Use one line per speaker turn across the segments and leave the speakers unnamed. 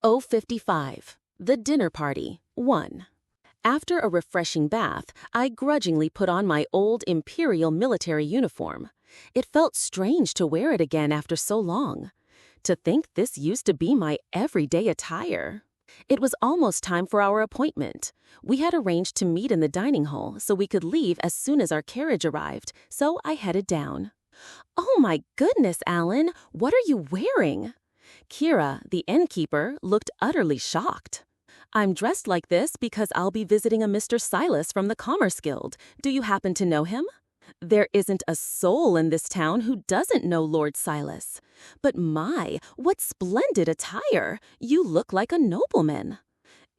055. The Dinner Party, 1. After a refreshing bath, I grudgingly put on my old Imperial military uniform. It felt strange to wear it again after so long. To think this used to be my everyday attire. It was almost time for our appointment. We had arranged to meet in the dining hall so we could leave as soon as our carriage arrived, so I headed down. "Oh my goodness, Alan, what are you wearing?" Kira, the innkeeper, looked utterly shocked. "I'm dressed like this because I'll be visiting a Mr. Silas from the Commerce Guild. Do you happen to know him?" There isn't a soul in this town who doesn't know Lord Silas. But my, what splendid attire! You look like a nobleman.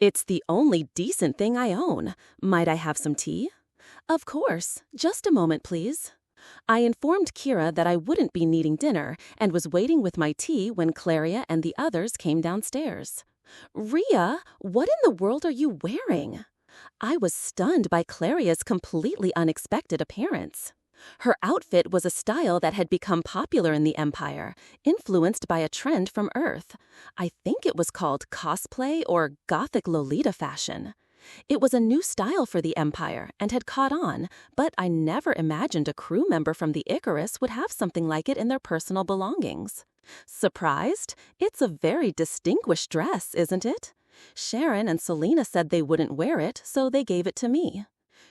It's the only decent thing I own. Might I have some tea? Of course. Just a moment, please. I informed Kira that I wouldn't be needing dinner and was waiting with my tea when Claria and the others came downstairs. "Rhea, what in the world are you wearing?" I was stunned by Claria's completely unexpected appearance. Her outfit was a style that had become popular in the Empire, influenced by a trend from Earth. I think it was called cosplay or Gothic Lolita fashion. It was a new style for the Empire and had caught on, but I never imagined a crew member from the Icarus would have something like it in their personal belongings. Surprised? It's a very distinguished dress, isn't it? Sharon and Selena said they wouldn't wear it, so they gave it to me.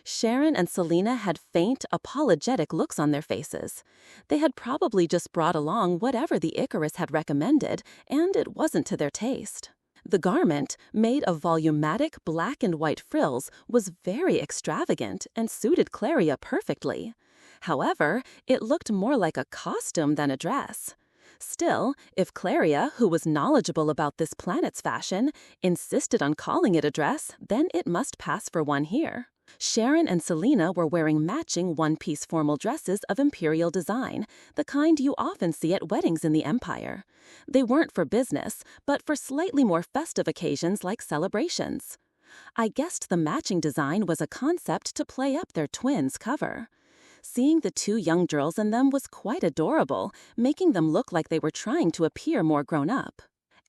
Sharon and Selena had faint, apologetic looks on their faces. They had probably just brought along whatever the Icarus had recommended, and it wasn't to their taste. The garment, made of volumatic black and white frills, was very extravagant and suited Claria perfectly. However, it looked more like a costume than a dress. Still, if Claria, who was knowledgeable about this planet's fashion, insisted on calling it a dress, then it must pass for one here. Sharon and Selena were wearing matching one-piece formal dresses of Imperial design, the kind you often see at weddings in the Empire. They weren't for business, but for slightly more festive occasions like celebrations. I guessed the matching design was a concept to play up their twins' cover. Seeing the two young girls in them was quite adorable, making them look like they were trying to appear more grown up.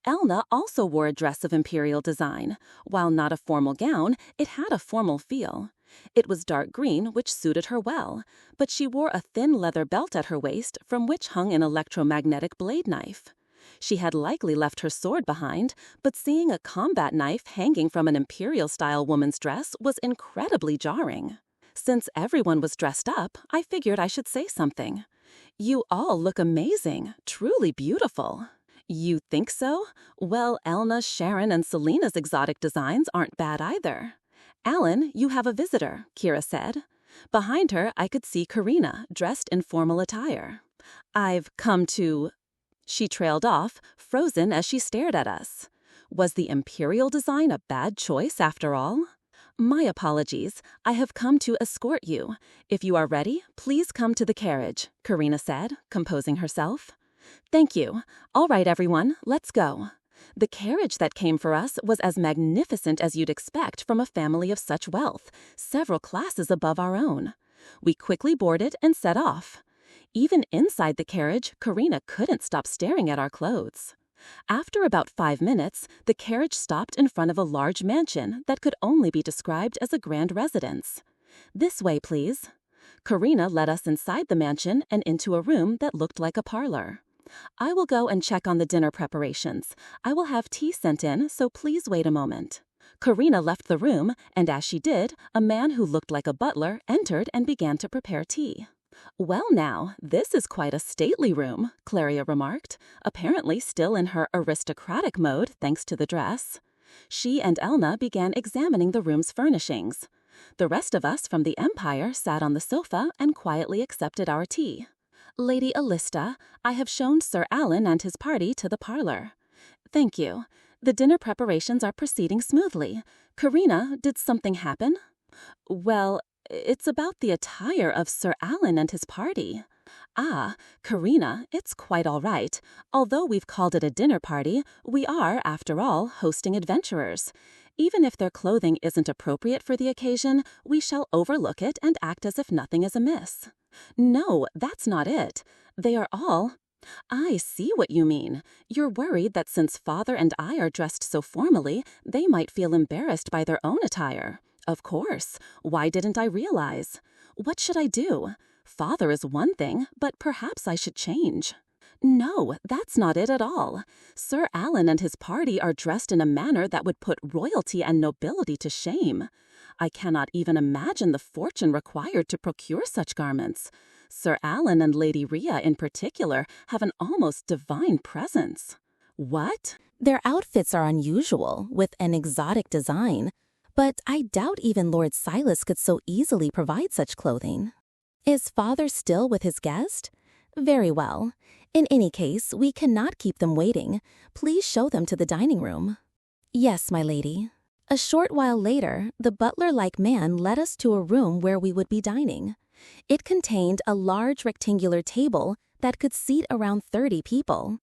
Elna also wore a dress of Imperial design. While not a formal gown, it had a formal feel. It was dark green, which suited her well, but she wore a thin leather belt at her waist from which hung an electromagnetic blade knife. She had likely left her sword behind, but seeing a combat knife hanging from an Imperial-style woman's dress was incredibly jarring. Since everyone was dressed up, I figured I should say something. "You all look amazing, truly beautiful." "You think so? Well, Elna, Sharon, and Selena's exotic designs aren't bad either." "Alan, you have a visitor," Kira said. Behind her, I could see Karina, dressed in formal attire. "I've come to—" She trailed off, frozen as she stared at us. Was the Imperial design a bad choice after all? "My apologies. I have come to escort you. If you are ready, please come to the carriage," Karina said, composing herself. "Thank you. All right, everyone, let's go." The carriage that came for us was as magnificent as you'd expect from a family of such wealth, several classes above our own. We quickly boarded and set off. Even inside the carriage, Karina couldn't stop staring at our clothes. After about 5 minutes, the carriage stopped in front of a large mansion that could only be described as a grand residence. "This way, please." Karina led us inside the mansion and into a room that looked like a parlor. "I will go and check on the dinner preparations. I will have tea sent in, so please wait a moment." Karina left the room, and as she did, a man who looked like a butler entered and began to prepare tea. "Well now, this is quite a stately room," Claria remarked, apparently still in her aristocratic mode thanks to the dress. She and Elna began examining the room's furnishings. The rest of us from the Empire sat on the sofa and quietly accepted our tea. "Lady Alista, I have shown Sir Alan and his party to the parlor." "Thank you. The dinner preparations are proceeding smoothly. Karina, did something happen?" "Well, it's about the attire of Sir Alan and his party." "Ah, Karina, it's quite all right. Although we've called it a dinner party, we are, after all, hosting adventurers. Even if their clothing isn't appropriate for the occasion, we shall overlook it and act as if nothing is amiss." "No, that's not it. They are all—" I see what you mean. You're worried that since Father and I are dressed so formally, they might feel embarrassed by their own attire. Of course. Why didn't I realize? What should I do? Father is one thing, but perhaps I should change. No, that's not it at all. Sir Alan and his party are dressed in a manner that would put royalty and nobility to shame. I cannot even imagine the fortune required to procure such garments. Sir Alan and Lady Rhea in particular have an almost divine presence. What?
Their outfits are unusual, with an exotic design, but I doubt even Lord Silas could so easily provide such clothing. Is Father still with his guest? Very well. In any case, we cannot keep them waiting. Please show them to the dining room. Yes, my lady. A short while later, the butler-like man led us to a room where we would be dining. It contained a large rectangular table that could seat around 30 people.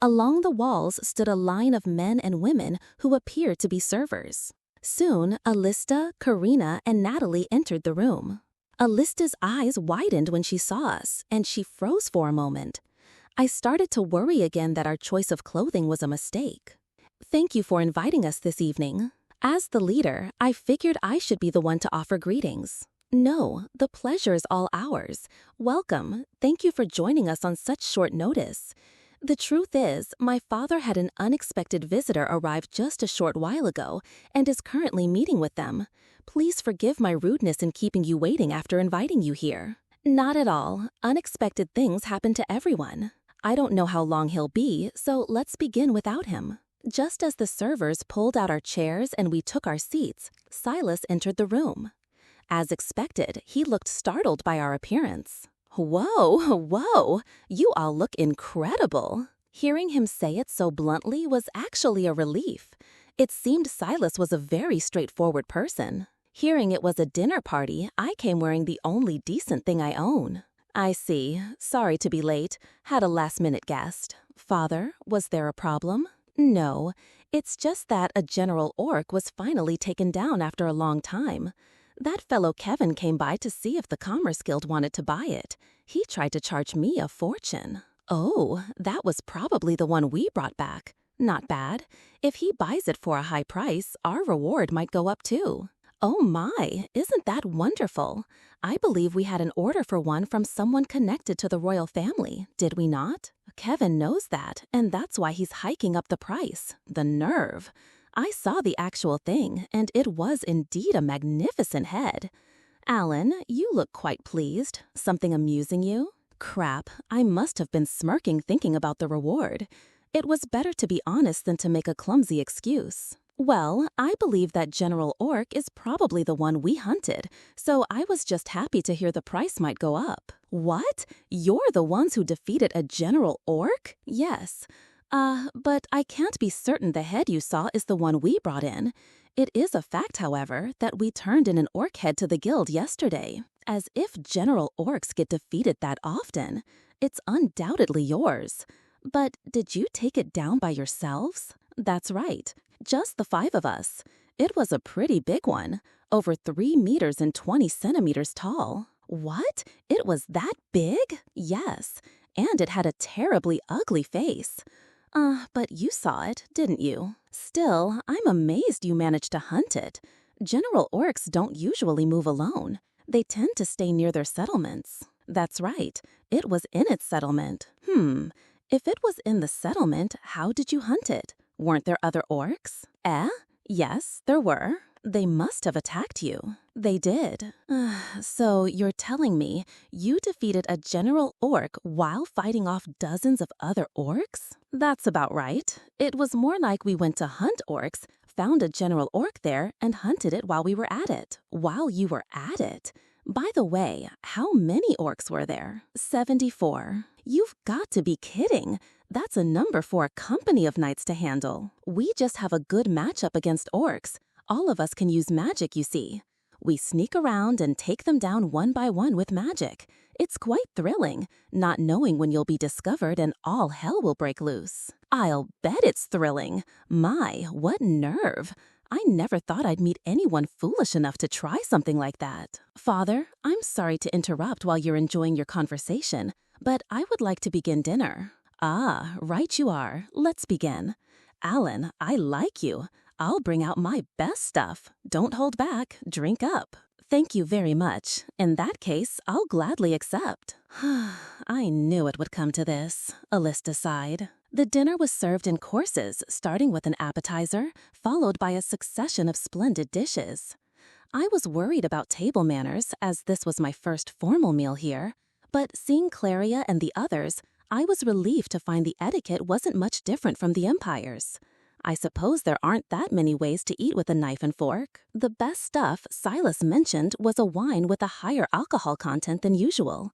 Along the walls stood a line of men and women who appeared to be servers. Soon, Alista, Karina, and Natalie entered the room. Alista's eyes widened when she saw us, and she froze for a moment. I started to worry again that our choice of clothing was a mistake. Thank you for inviting us this evening. As the leader, I figured I should be the one to offer greetings. No, the pleasure is all ours. Welcome. Thank you for joining us on such short notice. The truth is, my father had an unexpected visitor arrive just a short while ago and is currently meeting with them. Please forgive my rudeness in keeping you waiting after inviting you here. Not at all. Unexpected things happen to everyone. I don't know how long he'll be, so let's begin without him. Just as the servers pulled out our chairs and we took our seats, Silas entered the room. As expected, he looked startled by our appearance. Whoa, whoa, you all look incredible. Hearing him say it so bluntly was actually a relief. It seemed Silas was a very straightforward person. Hearing it was a dinner party, I came wearing the only decent thing I own. I see. Sorry to be late. Had a last-minute guest. Father, was there a problem? No, it's just that a General Orc was finally taken down after a long time. That fellow Kevin came by to see if the Commerce Guild wanted to buy it. He tried to charge me a fortune. Oh, that was probably the one we brought back. Not bad. If he buys it for a high price, our reward might go up too. Oh my, isn't that wonderful? I believe we had an order for one from someone connected to the royal family, did we not? Kevin knows that, and that's why he's hiking up the price. The nerve. I saw the actual thing, and it was indeed a magnificent head. Alan, you look quite pleased. Something amusing you? Crap, I must have been smirking thinking about the reward. It was better to be honest than to make a clumsy excuse. Well, I believe that General Orc is probably the one we hunted, so I was just happy to hear the price might go up. What? You're the ones who defeated a General Orc? Yes. But I can't be certain the head you saw is the one we brought in. It is a fact, however, that we turned in an orc head to the guild yesterday. As if General Orcs get defeated that often. It's undoubtedly yours. But did you take it down by yourselves? That's right. Just the 5 of us. It was a pretty big one. Over 3 meters and 20 centimeters tall. What? It was that big? Yes. And it had a terribly ugly face. But you saw it, didn't you? Still, I'm amazed you managed to hunt it. General Orcs don't usually move alone. They tend to stay near their settlements. That's right. It was in its settlement. If it was in the settlement, how did you hunt it? Weren't there other orcs? Yes, there were. They must have attacked you. They did. So you're telling me you defeated a General Orc while fighting off dozens of other orcs? That's about right. It was more like we went to hunt orcs, found a General Orc there, and hunted it while we were at it. While you were at it? By the way, how many orcs were there? 74. You've got to be kidding. That's a number for a company of knights to handle. We just have a good matchup against orcs. All of us can use magic, you see. We sneak around and take them down one by one with magic. It's quite thrilling, not knowing when you'll be discovered and all hell will break loose. I'll bet it's thrilling. My, what nerve. I never thought I'd meet anyone foolish enough to try something like that. Father, I'm sorry to interrupt while you're enjoying your conversation, but I would like to begin dinner.
Ah, right you are. Let's begin. Alan, I like you. I'll bring out my best stuff. Don't hold back. Drink up. Thank you very much. In that case, I'll gladly accept. I knew it would come to this, Alyssa sighed. The dinner was served in courses, starting with an appetizer, followed by a succession of splendid dishes. I was worried about table manners, as this was my first formal meal here, but seeing Claria and the others, I was relieved to find the etiquette wasn't much different from the Empire's. I suppose there aren't that many ways to eat with a knife and fork. The best stuff Silas mentioned was a wine with a higher alcohol content than usual.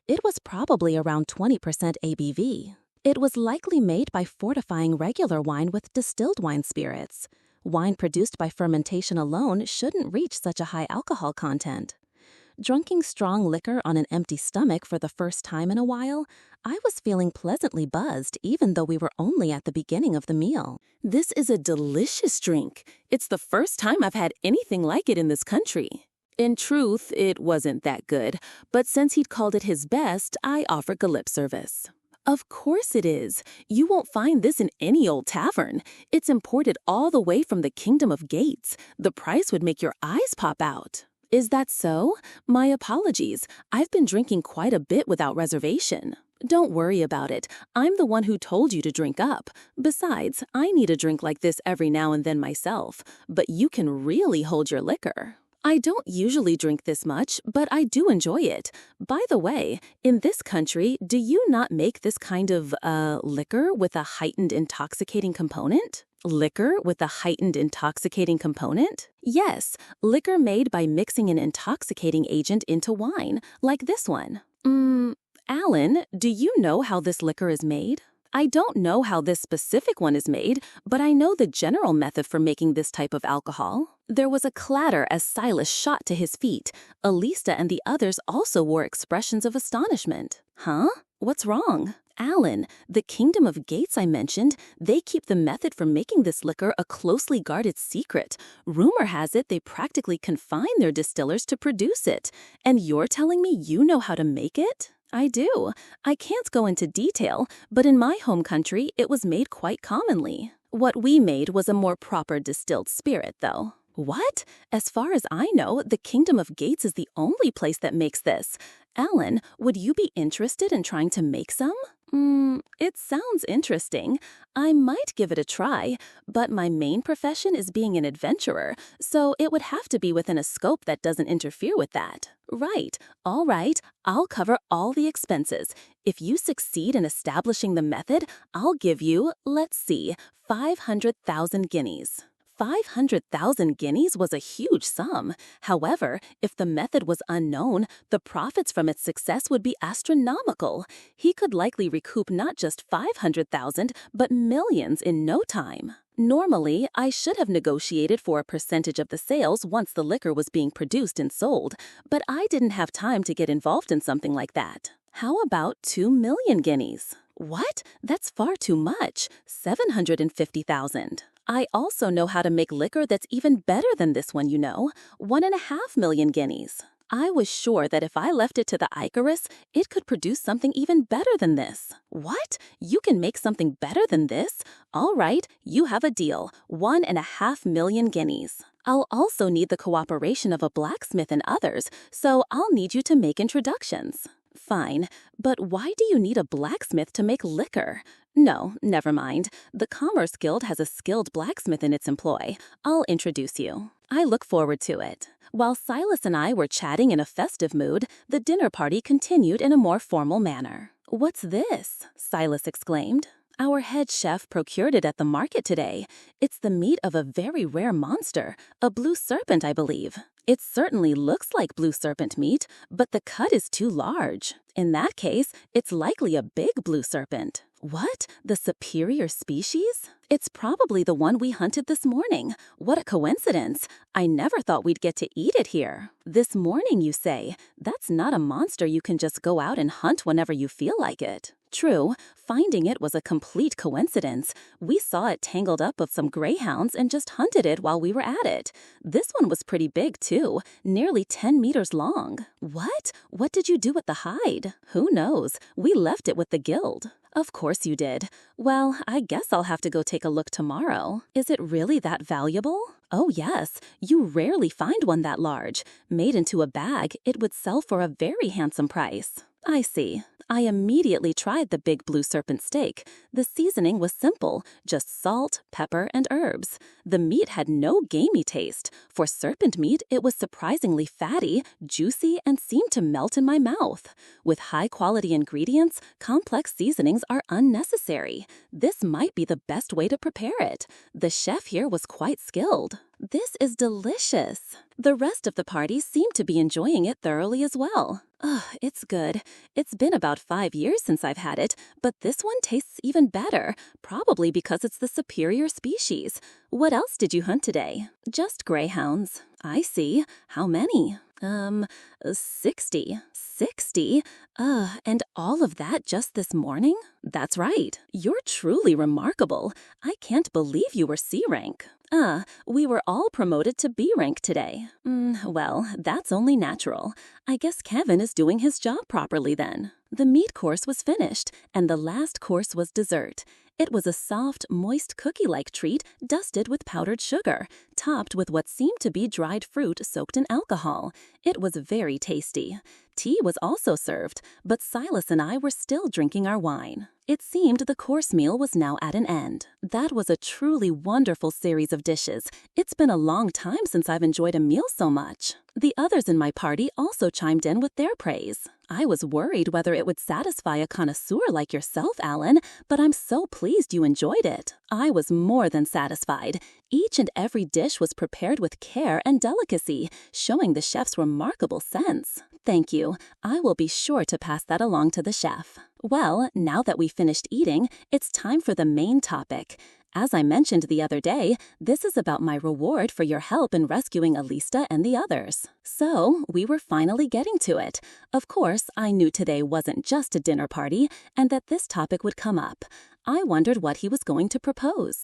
It was probably around 20% ABV. It was likely made by fortifying regular wine with distilled wine spirits. Wine produced by fermentation alone shouldn't reach such a high alcohol content. Drinking strong liquor on an empty stomach for the first time in a while, I was feeling pleasantly buzzed even though we were only at the beginning of the meal. This is a delicious drink. It's the first time I've had anything like it in this country. In truth, it wasn't that good, but since he'd called it his best, I offered lip service. Of course it is. You won't find this in any old tavern. It's imported all the way from the Kingdom of Gates. The price would make your eyes pop out. Is that so? My apologies. I've been drinking quite a bit without reservation. Don't worry about it. I'm the one who told you to drink up. Besides, I need a drink like this every now and then myself. But you can really hold your liquor. I don't usually drink this much, but I do enjoy it. By the way, in this country, do you not make this kind of, liquor with a heightened intoxicating component? Liquor with a heightened intoxicating component? Yes, liquor made by mixing an intoxicating agent into wine, like this one. Alan, do you know how this liquor is made? I don't know how this specific one is made, but I know the general method for making this type of alcohol. There was a clatter as Silas shot to his feet. Alista and the others also wore expressions of astonishment. Huh? What's wrong? Alan, the Kingdom of Gates I mentioned, they keep the method for making this liquor a closely guarded secret. Rumor has it they practically confine their distillers to produce it. And you're telling me you know how to make it? I do. I can't go into detail, but in my home country, it was made quite commonly. What we made was a more proper distilled spirit, though. What? As far as I know, the Kingdom of Gates is the only place that makes this. Alan, would you be interested in trying to make some? It sounds interesting. I might give it a try, but my main profession is being an adventurer, so it would have to be within a scope that doesn't interfere with that. Right. All right. I'll cover all the expenses. If you succeed in establishing the method, I'll give you, let's see, 500,000 guineas. 500,000 guineas was a huge sum. However, if the method was unknown, the profits from its success would be astronomical. He could likely recoup not just 500,000, but millions in no time. Normally, I should have negotiated for a percentage of the sales once the liquor was being produced and sold, but I didn't have time to get involved in something like that. How about 2 million guineas? What? That's far too much. 750,000. I also know how to make liquor that's even better than this one, you know. 1.5 million guineas. I was sure that if I left it to the Icarus, it could produce something even better than this. What? You can make something better than this? All right, you have a deal. 1.5 million guineas. I'll also need the cooperation of a blacksmith and others, so I'll need you to make introductions. Fine, but why do you need a blacksmith to make liquor? No, never mind. The Commerce Guild has a skilled blacksmith in its employ. I'll introduce you. I look forward to it. While Silas and I were chatting in a festive mood, the dinner party continued in a more formal manner. "What's this?" Silas exclaimed. "Our head chef procured it at the market today. It's the meat of a very rare monster, a blue serpent, I believe. It certainly looks like blue serpent meat, but the cut is too large. In that case, it's likely a big blue serpent." What? The superior species? It's probably the one we hunted this morning. What a coincidence. I never thought we'd get to eat it here. This morning, you say? That's not a monster you can just go out and hunt whenever you feel like it. True, finding it was a complete coincidence. We saw it tangled up with some greyhounds and just hunted it while we were at it. This one was pretty big, too, nearly 10 meters long. What? What did you do with the hide? Who knows? We left it with the guild. Of course you did. Well, I guess I'll have to go take a look tomorrow. Is it really that valuable? Oh yes, you rarely find one that large. Made into a bag, it would sell for a very handsome price. I see. I immediately tried the big blue serpent steak. The seasoning was simple, just salt, pepper, and herbs. The meat had no gamey taste. For serpent meat, it was surprisingly fatty, juicy, and seemed to melt in my mouth. With high-quality ingredients, complex seasonings are unnecessary. This might be the best way to prepare it. The chef here was quite skilled. This is delicious. The rest of the party seemed to be enjoying it thoroughly as well. Ugh, it's good. It's been about 5 years since I've had it, but this one tastes even better, probably because it's the superior species. What else did you hunt today? Just greyhounds. I see. How many? 60. 60? And all of that just this morning? That's right. You're truly remarkable. I can't believe you were C rank. We were all promoted to B rank today. Well, that's only natural. I guess Kevin is doing his job properly then. The meat course was finished, and the last course was dessert. It was a soft, moist cookie-like treat dusted with powdered sugar, topped with what seemed to be dried fruit soaked in alcohol. It was very tasty. Tea was also served, but Silas and I were still drinking our wine. It seemed the course meal was now at an end. That was a truly wonderful series of dishes. It's been a long time since I've enjoyed a meal so much. The others in my party also chimed in with their praise. I was worried whether it would satisfy a connoisseur like yourself, Alan, but I'm so pleased you enjoyed it. I was more than satisfied. Each and every dish was prepared with care and delicacy, showing the chef's remarkable sense. Thank you. I will be sure to pass that along to the chef. Well, now that we've finished eating, it's time for the main topic. As I mentioned the other day, this is about my reward for your help in rescuing Alista and the others. So, we were finally getting to it. Of course, I knew today wasn't just a dinner party, and that this topic would come up. I wondered what he was going to propose.